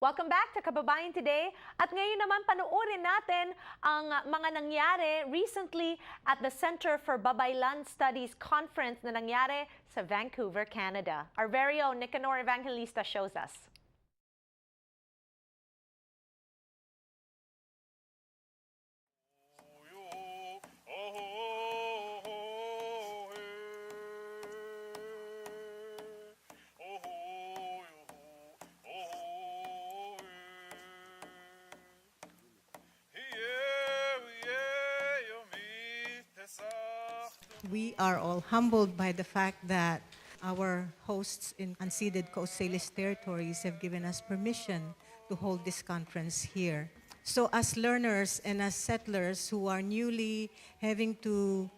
Welcome back to Kababayan Today. At ngayon naman panoorin natin ang mga nangyari recently at the Center for Babaylan Studies conference na nangyari sa Vancouver, Canada. Our very own Nicanor Evangelista shows us. We are all humbled by the fact that our hosts in Unceded Coast Salish territories have given us permission to hold this conference here. So as learners and as settlers who are newly having to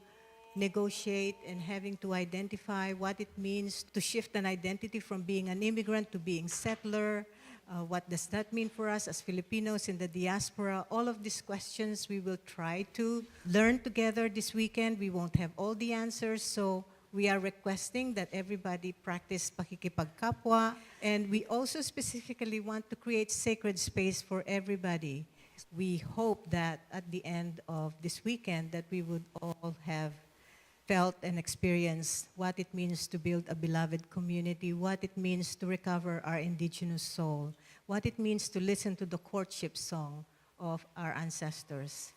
negotiate and having to identify what it means to shift an identity from being an immigrant to being settler, what does that mean for us as Filipinos in the diaspora? All of these questions we will try to learn together this weekend. We won't have all the answers, so we are requesting that everybody practice pakikipagkapwa, and we also specifically want to create sacred space for everybody. We hope that at the end of this weekend that we would all have felt and experienced what it means to build a beloved community, what it means to recover our indigenous soul, what it means to listen to the courtship song of our ancestors.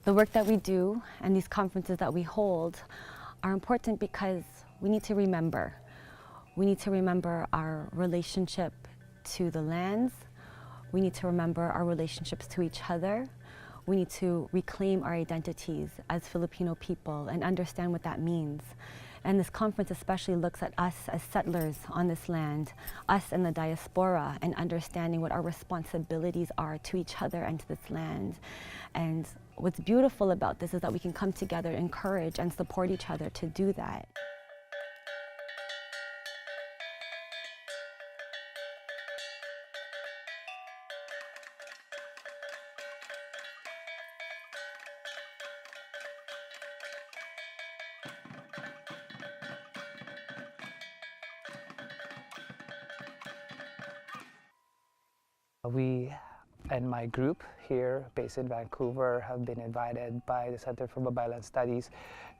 The work that we do and these conferences that we hold are important because we need to remember. We need to remember our relationship to the lands. We need to remember our relationships to each other. We need to reclaim our identities as Filipino people and understand what that means. And this conference especially looks at us as settlers on this land, us in the diaspora, and understanding what our responsibilities are to each other and to this land. And what's beautiful about this is that we can come together, encourage, and support each other to do that. We and my group here based in Vancouver have been invited by the Center for Babaylan Studies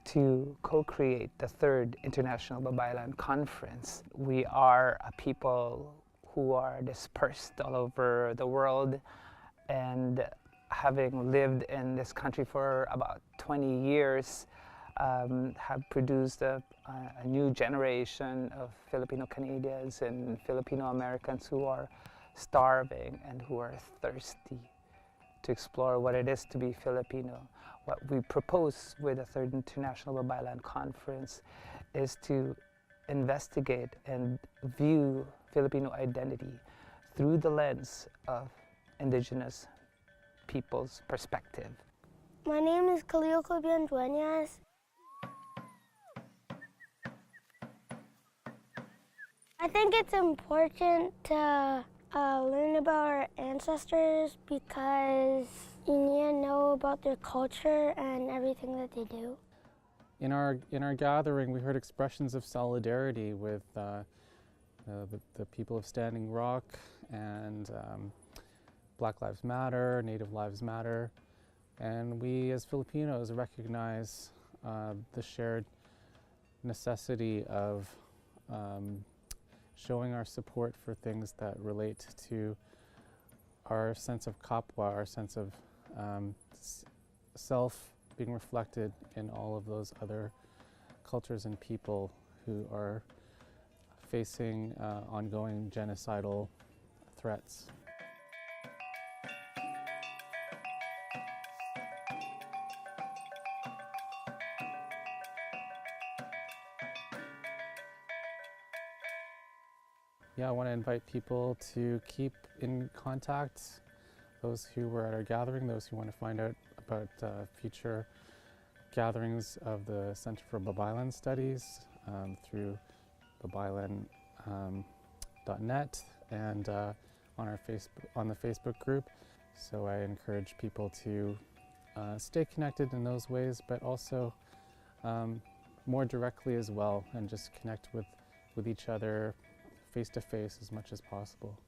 to co-create the third International Babaylan Conference. We are a people who are dispersed all over the world, and having lived in this country for about 20 years, have produced a new generation of Filipino Canadians and Filipino Americans who are starving and who are thirsty to explore what it is to be Filipino. What we propose with the Third International Babaylan Conference is to investigate and view Filipino identity through the lens of Indigenous people's perspective. My name is Khalil Cobian Duenas. I think it's important to learn about our ancestors because you need to know about their culture and everything that they do. In our gathering, we heard expressions of solidarity with the people of Standing Rock and Black Lives Matter, Native Lives Matter, and we as Filipinos recognize the shared necessity of showing our support for things that relate to our sense of kapwa, our sense of self being reflected in all of those other cultures and people who are facing ongoing genocidal threats. Yeah, I want to invite people to keep in contact, those who were at our gathering, those who want to find out about future gatherings of the Center for Babaylan Studies through babaylan.net and on the Facebook group. So I encourage people to stay connected in those ways, but also more directly as well, and just connect with each other face to face as much as possible.